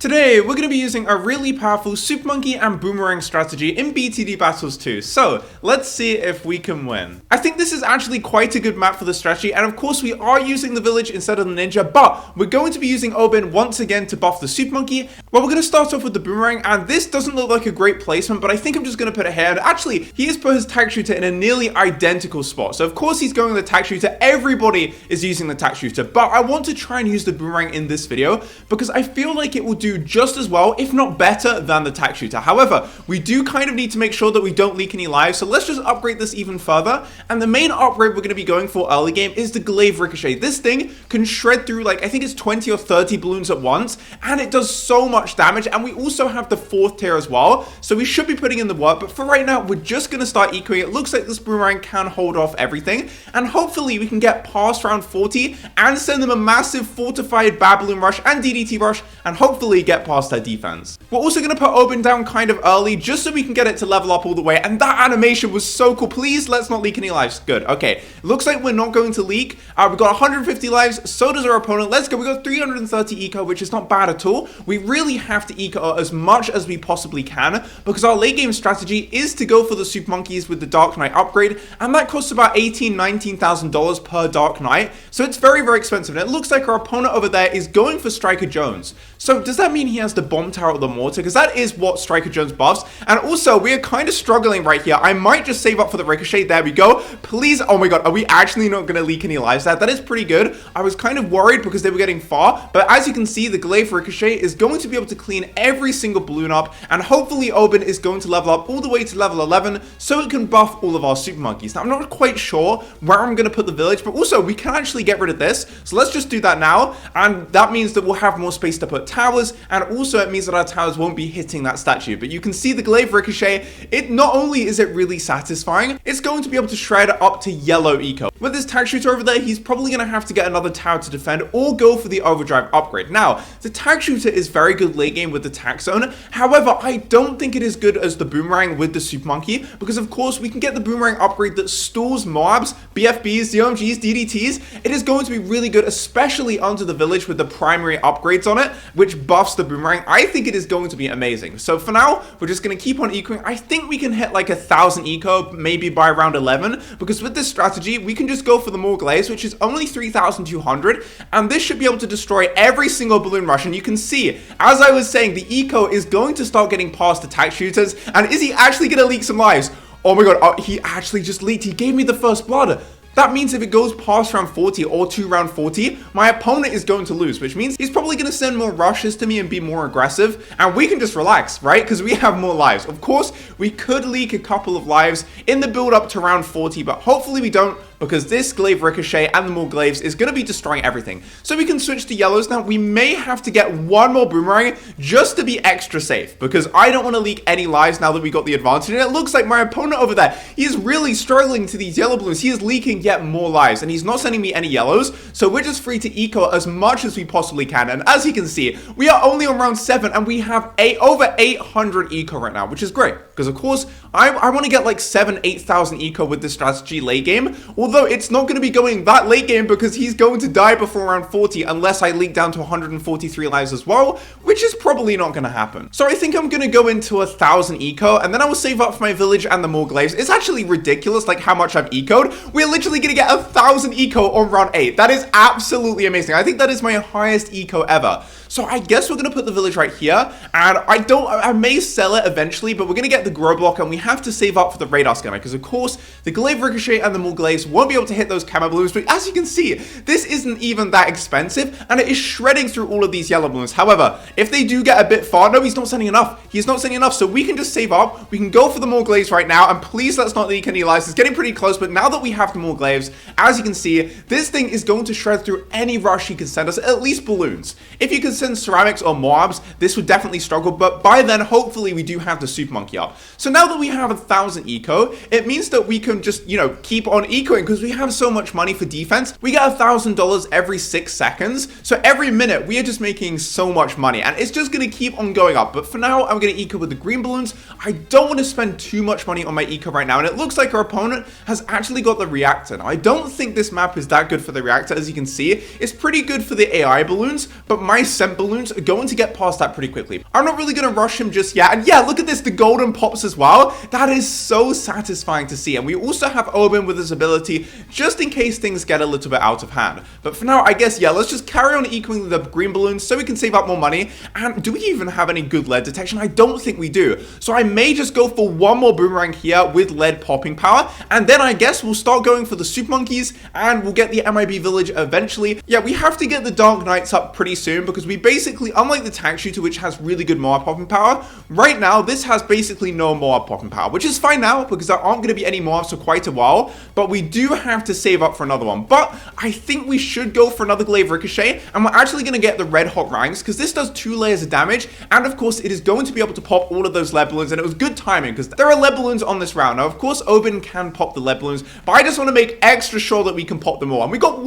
Today, we're going to be using a really powerful Super Monkey and Boomerang strategy in BTD Battles 2, so let's see if we can win. I think this is actually quite a good map for the strategy, and of course we are using the village instead of the ninja, but we're going to be using Obin once again to buff the Super Monkey. Well, we're going to start off with the Boomerang, and this doesn't look like a great placement, but I think I'm just going to put it here, and actually, he has put his tag shooter in a nearly identical spot, so of course he's going with the tag shooter. Everybody is using the tag shooter, but I want to try and use the Boomerang in this video, because I feel like it will do just as well, if not better, than the tag shooter. However, we do kind of need to make sure that we don't leak any lives, so let's just upgrade this even further. And the main upgrade we're going to be going for early game is the glaive ricochet. This thing can shred through, like, I think it's 20 or 30 balloons at once, and it does so much damage. And we also have the 4th tier as well, so we should be putting in the work. But for right now, we're just going to start ecoing. It looks like this Boomerang can hold off everything, and hopefully we can get past round 40 and send them a massive fortified bad balloon rush and DDT rush, and hopefully get past their defense. We're also going to put Obin down kind of early just so we can get it to level up all the way, and that animation was so cool. Please, let's not leak any lives. Good. Okay, looks like we're not going to leak. We've got 150 lives, so does our opponent. Let's go. We got 330 eco, which is not bad at all. We really have to eco as much as we possibly can, because our late game strategy is to go for the Super Monkeys with the Dark Knight upgrade, and that costs about $19,000 per Dark Knight, so it's very, very expensive. And it looks like our opponent over there is going for Striker Jones. So does that mean he has the bomb tower or the mortar? Because that is what Striker Jones buffs. And also, we are kind of struggling right here. I might just save up for the ricochet. There we go. Please. Oh my god, are we actually not going to leak any lives there? That is pretty good. I was kind of worried because they were getting far, but as you can see, the glaive ricochet is going to be able to clean every single balloon up, and hopefully Obin is going to level up all the way to level 11 so it can buff all of our Super Monkeys. Now, I'm not quite sure where I'm going to put the village, but also we can actually get rid of this, so let's just do that now, and that means that we'll have more space to put towers, and also it means that our towers won't be hitting that statue. But you can see the glaive ricochet. It not only is it really satisfying, it's going to be able to shred up to yellow eco. With this tag shooter over there, he's probably going to have to get another tower to defend or go for the overdrive upgrade. Now, the tag shooter is very good late game with the tag zone. However, I don't think it is good as the Boomerang with the Super Monkey, because of course we can get the Boomerang upgrade that stalls mobs, BFBs, DOMGs, DDTs. It is going to be really good, especially under the village with the primary upgrades on it, which buffs the Boomerang. I think it is going to be amazing. So for now, we're just going to keep on ecoing. I think we can hit like 1,000 eco maybe by round 11, because with this strategy, we can just go for the more glaives, which is only 3,200, and this should be able to destroy every single balloon rush. And you can see, as I was saying, the eco is going to start getting past the tag shooters. And is he actually going to leak some lives? Oh my god, oh, he actually just leaked. He gave me the first blood. That means if it goes past round 40 or to round 40, my opponent is going to lose, which means he's probably going to send more rushes to me and be more aggressive, and we can just relax, right? Because we have more lives. Of course, we could leak a couple of lives in the build up to round 40, but hopefully we don't, because this glaive ricochet and the more glaives is going to be destroying everything. So we can switch to yellows. Now, we may have to get one more Boomerang just to be extra safe, because I don't want to leak any lives now that we got the advantage. And it looks like my opponent over there, he is really struggling to these yellow balloons. He is leaking yet more lives, and he's not sending me any yellows, so we're just free to eco as much as we possibly can. And as you can see, we are only on round 7, and we have over 800 eco right now, which is great, because of course, I want to get like 8,000 eco with this strategy late game, although it's not going to be going that late game because he's going to die before round 40 unless I leak down to 143 lives as well, which is probably not going to happen. So I think I'm going to go into 1,000 eco, and then I will save up for my village and the more glaives. It's actually ridiculous like how much I've ecoed. We're literally going to get 1,000 eco on round 8. That is absolutely amazing. I think that is my highest eco ever. So I guess we're going to put the village right here, and I may sell it eventually, but we're going to get the grow block, and we have to save up for the radar scanner, because of course the glaive ricochet and the more glaives won't be able to hit those camo balloons. But as you can see, this isn't even that expensive, and it is shredding through all of these yellow balloons. However, if they do get a bit far, no, he's not sending enough. He's not sending enough, so we can just save up. We can go for the more glaives right now, and please let's not leak any lives. It's getting pretty close, but now that we have the more glaives, as you can see, this thing is going to shred through any rush he can send us, at least balloons. If you can send ceramics or mobs, this would definitely struggle, but by then, hopefully, we do have the Super Monkey up. So now that we have 1,000 eco, it means that we can just, you know, keep on ecoing, because we have so much money for defense. We get $1,000 every 6 seconds, so every minute, we are just making so much money, and it's just going to keep on going up. But for now, I'm going to eco with the green balloons. I don't want to spend too much money on my eco right now, and it looks like our opponent has actually got the reactor. Now, I don't think this map is that good for the reactor. As you can see, it's pretty good for the AI balloons, but my semi 100% Bloons are going to get past that pretty quickly. I'm not really going to rush him just yet. And yeah, look at this, the golden pops as well. That is so satisfying to see. And we also have Oben with his ability just in case things get a little bit out of hand. But for now, I guess, yeah, let's just carry on equaling the green balloons so we can save up more money. And do we even have any good lead detection? I don't think we do. So I may just go for one more boomerang here with lead popping power. And then I guess we'll start going for the super monkeys and we'll get the MIB village eventually. Yeah, we have to get the Dark Knights up pretty soon because we basically, unlike the tank shooter, which has really good mob popping power, right now this has basically no mob popping power, which is fine now because there aren't going to be any mobs for quite a while, but we do have to save up for another one. But I think we should go for another glaive ricochet, and we're actually going to get the red hot ranks because this does 2 layers of damage, and of course it is going to be able to pop all of those lead balloons, and it was good timing because there are lead balloons on this round. Now of course Oben can pop the lead balloons, but I just want to make extra sure that we can pop them all, and we got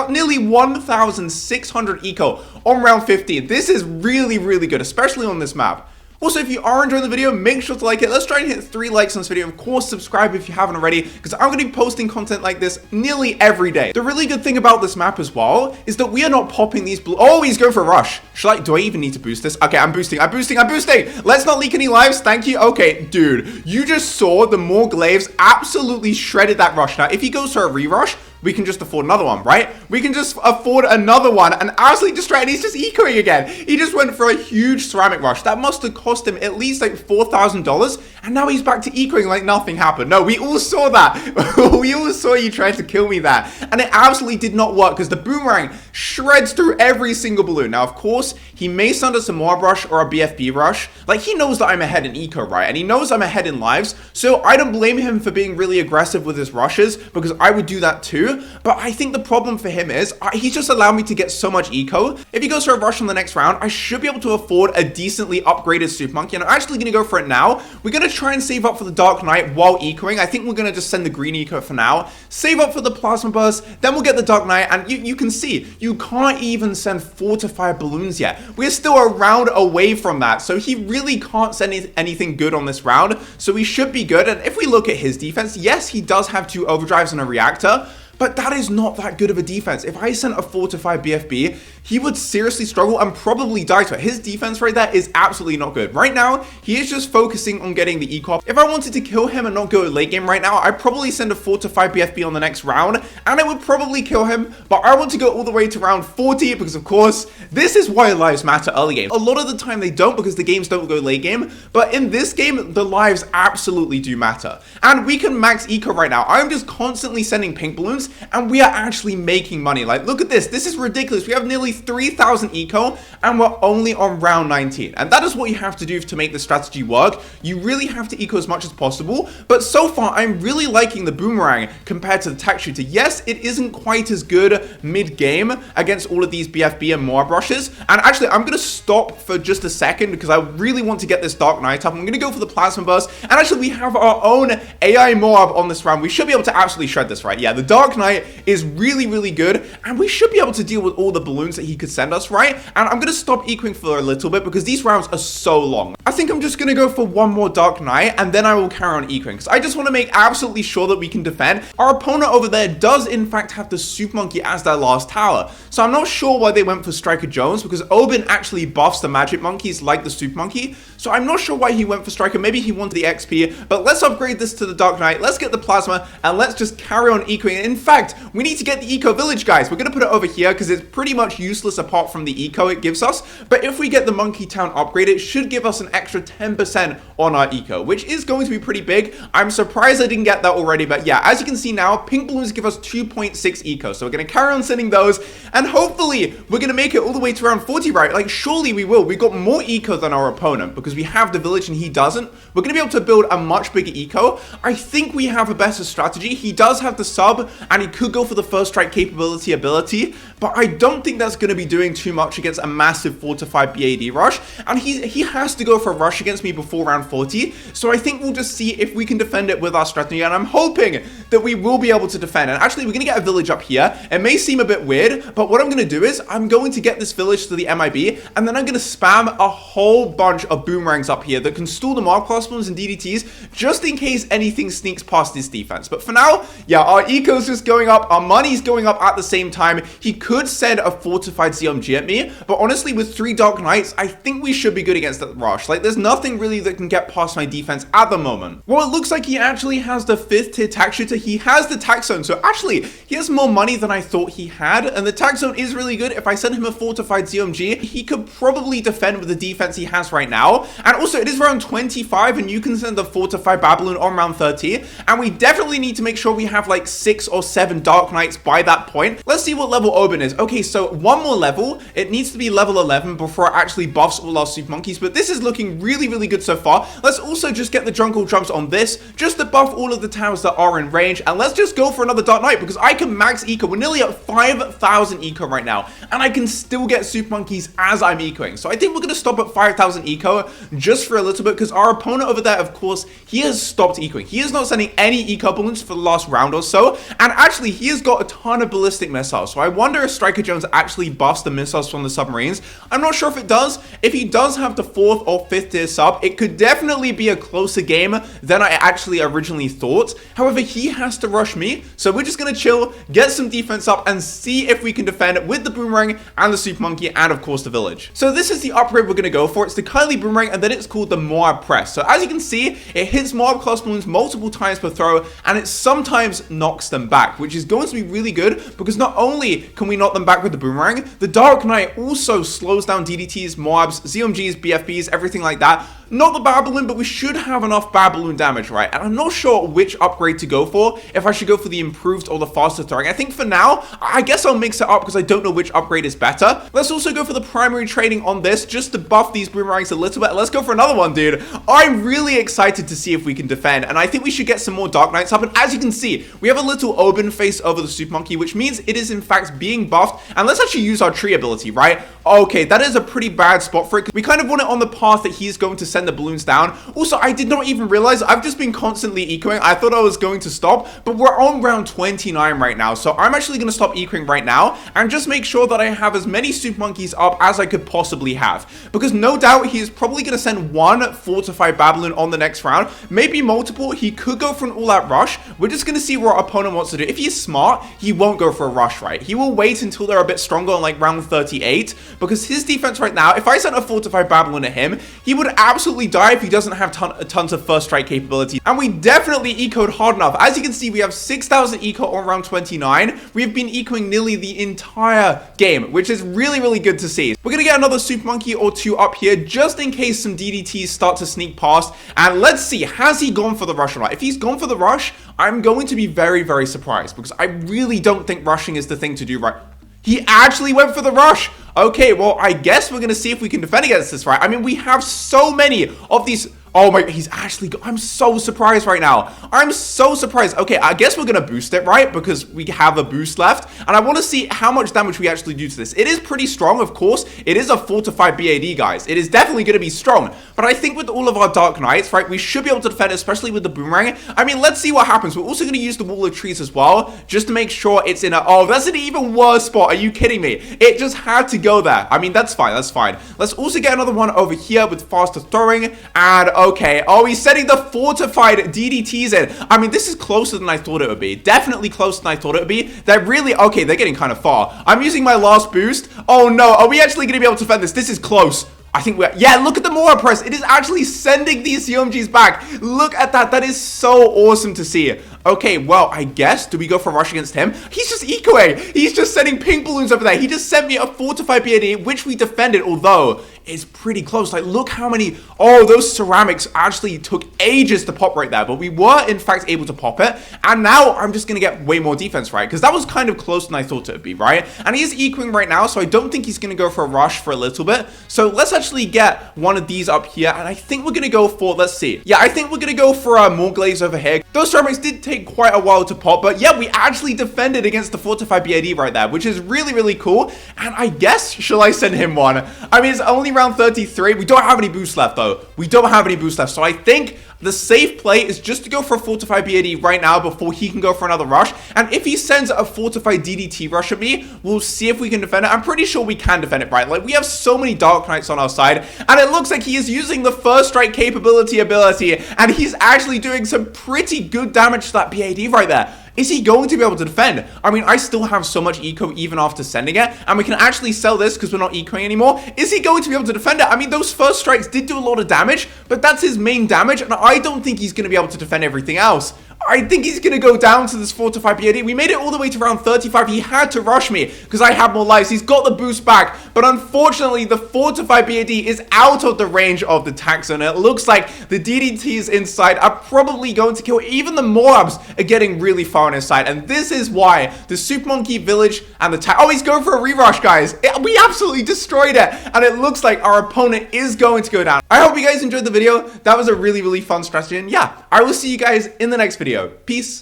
nearly 1,600 eco on round 15. This is really, really good, especially on this map. Also, if you are enjoying the video, make sure to like it. Let's try and hit 3 likes on this video. Of course, subscribe if you haven't already, because I'm going to be posting content like this nearly every day. The really good thing about this map as well is that we are not popping these blue. Oh, he's going for a rush. Do I even need to boost this? Okay, I'm boosting. Let's not leak any lives. Thank you. Okay, dude, you just saw the more glaives absolutely shredded that rush. Now, if he goes for a re-rush, we can just afford another one, right? We can just afford another one and absolutely destroy it. He's just ecoing again. He just went for a huge ceramic rush. That must have cost him at least like $4,000. And now he's back to ecoing like nothing happened. No, we all saw that. We all saw you trying to kill me there. And it absolutely did not work because the boomerang shreds through every single balloon. Now, of course, he may send us a mob rush or a BFB rush. Like, he knows that I'm ahead in eco, right? And he knows I'm ahead in lives. So I don't blame him for being really aggressive with his rushes because I would do that too. But I think the problem for him is he's just allowed me to get so much eco. If he goes for a rush on the next round, I should be able to afford a decently upgraded super monkey, and I'm actually going to go for it now. We're going to try and save up for the Dark Knight while ecoing. I think we're going to just send the green eco for now, save up for the plasma burst, then we'll get the Dark Knight, and you can see you can't even send 4 to 5 balloons yet. We're still a round away from that, so he really can't send anything good on this round, so we should be good. And if we look at his defense, yes, he does have 2 overdrives and a reactor, but that is not that good of a defense. If I sent a 4 to 5 BFB, he would seriously struggle and probably die to it. His defense right there is absolutely not good. Right now, he is just focusing on getting the eco. If I wanted to kill him and not go late game right now, I'd probably send a 4 to 5 BFB on the next round, and it would probably kill him, but I want to go all the way to round 40 because, of course, this is why lives matter early game. A lot of the time they don't because the games don't go late game, but in this game, the lives absolutely do matter. And we can max eco right now. I'm just constantly sending pink balloons, and we are actually making money. Like, look at this. This is ridiculous. We have nearly 3,000 eco, and we're only on round 19. And that is what you have to do to make the strategy work. You really have to eco as much as possible. But so far, I'm really liking the boomerang compared to the tack shooter. Yes, it isn't quite as good mid-game against all of these BFB and mob rushes. And actually, I'm going to stop for just a second because I really want to get this Dark Knight up. I'm going to go for the plasma burst. And actually, we have our own AI mob on this round. We should be able to absolutely shred this, right? Yeah, the Dark Knight is really, really good, and we should be able to deal with all the balloons that he could send us, right? And I'm going to stop ecoing for a little bit because these rounds are so long. I think I'm just going to go for one more Dark Knight, and then I will carry on ecoing because I just want to make absolutely sure that we can defend. Our opponent over there does, in fact, have the Super Monkey as their last tower, so I'm not sure why they went for Striker Jones because Oben actually buffs the Magic Monkeys like the Super Monkey, so I'm not sure why he went for Striker. Maybe he wanted the XP, but let's upgrade this to the Dark Knight. Let's get the Plasma, and let's just carry on ecoing. In fact, we need to get the eco village, guys. We're going to put it over here because it's pretty much useless apart from the eco it gives us. But if we get the Monkey Town upgrade, it should give us an extra 10% on our eco, which is going to be pretty big. I'm surprised I didn't get that already. But yeah, as you can see now, pink balloons give us 2.6 eco. So we're going to carry on sending those. And hopefully we're going to make it all the way to around 40, right? Like, surely we will. We got more eco than our opponent because we have the village and he doesn't. We're going to be able to build a much bigger eco. I think we have a better strategy. He does have the sub and he could go for the first strike capability ability, but I don't think that's going to be doing too much against a massive 4 to 5 BAD rush, and he has to go for a rush against me before round 40, so I think we'll just see if we can defend it with our strategy, and I'm hoping that we will be able to defend. And actually, we're going to get a village up here. It may seem a bit weird, but what I'm going to do is I'm going to get this village to the MIB, and then I'm going to spam a whole bunch of boomerangs up here that can stall the Mark Class bombs and DDTs, just in case anything sneaks past this defense. But for now, yeah, our eco's just is going up, our money's going up at the same time. He could send a fortified ZMG at me, but honestly, with 3 Dark Knights, I think we should be good against that rush. Like, there's nothing really that can get past my defense at the moment. Well, it looks like he actually has the 5th tier tack shooter. He has the tack zone, so actually, he has more money than I thought he had, and the tack zone is really good. If I send him a fortified ZMG, he could probably defend with the defense he has right now. And also, it is round 25, and you can send the fortified Babylon on round 30, and we definitely need to make sure we have like 6 or 7 Dark Knights by that point. Let's see what level Oben is. Okay, so one more level. It needs to be level 11 before it actually buffs all our super monkeys, but this is looking really, really good so far. Let's also just get the jungle jumps on this, just to buff all of the towers that are in range, and let's just go for another Dark Knight, because I can max eco. We're nearly at 5,000 eco right now, and I can still get super monkeys as I'm ecoing. So I think we're going to stop at 5,000 eco just for a little bit, because our opponent over there, of course, he has stopped ecoing. He is not sending any eco balloons for the last round or so, and actually he has got a ton of ballistic missiles. So I wonder if Striker Jones actually buffs the missiles from the submarines. I'm not sure if it does. If he does have the 4th or 5th tier sub, it could definitely be a closer game than I actually originally thought. However, he has to rush me, so we're just going to chill, get some defense up, and see if we can defend with the boomerang and the super monkey, and of course the village. So this is the upgrade we're going to go for. It's the Kylie boomerang, and then it's called the Moab press. So as you can see, it hits Moab class balloons multiple times per throw, and it sometimes knocks them back, which is going to be really good, because not only can we knock them back with the boomerang, the Dark Knight also slows down DDTs, Moabs, ZMGs, BFBs, everything like that. Not the Babylon, but we should have enough Babylon damage, right? And I'm not sure which upgrade to go for, if I should go for the improved or the faster throwing. I think for now, I guess I'll mix it up, because I don't know which upgrade is better. Let's also go for the primary training on this, just to buff these boomerangs a little bit. Let's go for another one, dude. I'm really excited to see if we can defend, and I think we should get some more Dark Knights up. And as you can see, we have a little Oben face over the Super Monkey, which means it is in fact being buffed. And let's actually use our tree ability, right? Okay, that is a pretty bad spot for it, because we kind of want it on the path that he's going to send the balloons down. Also, I did not even realize I've just been constantly ecoing. I thought I was going to stop, but we're on round 29 right now, so I'm actually going to stop ecoing right now and just make sure that I have as many super monkeys up as I could possibly have, because no doubt he is probably going to send one fortified Babylon on the next round, maybe multiple. He could go for an all-out rush. We're just going to see what our opponent wants to do. If he's smart, he won't go for a rush, right? He will wait until they're a bit stronger on like round 38, because his defense right now, if I sent a fortified Babylon at him, he would absolutely die if he doesn't have tons of first strike capability. And we definitely ecoed hard enough. As you can see, we have 6,000 eco on round 29. We've been ecoing nearly the entire game, which is really, really good to see. We're gonna get another super monkey or 2 up here, just in case some DDTs start to sneak past. And let's see, has he gone for the rush or not? If he's gone for the rush, I'm going to be very, very surprised, because I really don't think rushing is the thing to do, right? He actually went for the rush. Okay, well, I guess we're going to see if we can defend against this, right? I mean, we have so many of these. Oh my, he's actually, I'm so surprised right now. I'm so surprised. Okay, I guess we're gonna boost it, right? Because we have a boost left, and I want to see how much damage we actually do to this. It is pretty strong, of course. It is a fortified BAD, guys. It is definitely gonna be strong, but I think with all of our Dark Knights, right, we should be able to defend, especially with the boomerang. I mean, let's see what happens. We're also gonna use the wall of trees as well, just to make sure it's in a, oh, that's an even worse spot. Are you kidding me? It just had to go there. I mean, that's fine, that's fine. Let's also get another one over here with faster throwing, and okay, oh, he's setting the fortified DDTs in. I mean, this is closer than I thought it would be. Definitely closer than I thought it would be. They're really, okay, they're getting kind of far. I'm using my last boost. Oh no, are we actually going to be able to defend this? This is close. I think we're, yeah, look at the Moab press. It is actually sending these CMGs back. Look at that. That is so awesome to see. Okay, well, I guess, do we go for a rush against him? He's just ecoing. He's just sending pink balloons over there. He just sent me a fortified BAD, which we defended, although it's pretty close. Like, look how many, oh, those ceramics actually took ages to pop right there, but we were, in fact, able to pop it, and now I'm just going to get way more defense, right? Because that was kind of closer than I thought it would be, right? And he is ecoing right now, so I don't think he's going to go for a rush for a little bit. So let's actually get one of these up here, and I think we're going to go for, let's see. Yeah, I think we're going to go for more glaze over here. Those ceramics did take quite a while to pop, but yeah, we actually defended against the fortified BAD right there, which is really, really cool. And I guess, shall I send him one? I mean, it's only round 33. We don't have any boosts left, though. We don't have any boosts left, so I think the safe play is just to go for a fortified BAD right now before he can go for another rush. And if he sends a fortified DDT rush at me, we'll see if we can defend it. I'm pretty sure we can defend it, right? Like, we have so many Dark Knights on our side, and it looks like he is using the first strike ability, and he's actually doing some pretty good damage to that BAD right there. Is he going to be able to defend? I mean, I still have so much eco even after sending it, and we can actually sell this because we're not ecoing anymore. Is he going to be able to defend it? I mean, those first strikes did do a lot of damage, but that's his main damage, and I don't think he's going to be able to defend everything else. I think he's going to go down to this 4-5 BAD. We made it all the way to round 35. He had to rush me because I had more lives. He's got the boost back, but unfortunately, the 4-5 BAD is out of the range of the tax zone. It looks like the DDTs inside are probably going to kill. Even the mobs are getting really far on his side, and this is why the Super Monkey Village and the tax... Oh, he's going for a rerush, guys. We absolutely destroyed it, and it looks like our opponent is going to go down. I hope you guys enjoyed the video. That was a really, really fun strategy, and yeah, I will see you guys in the next video. Peace.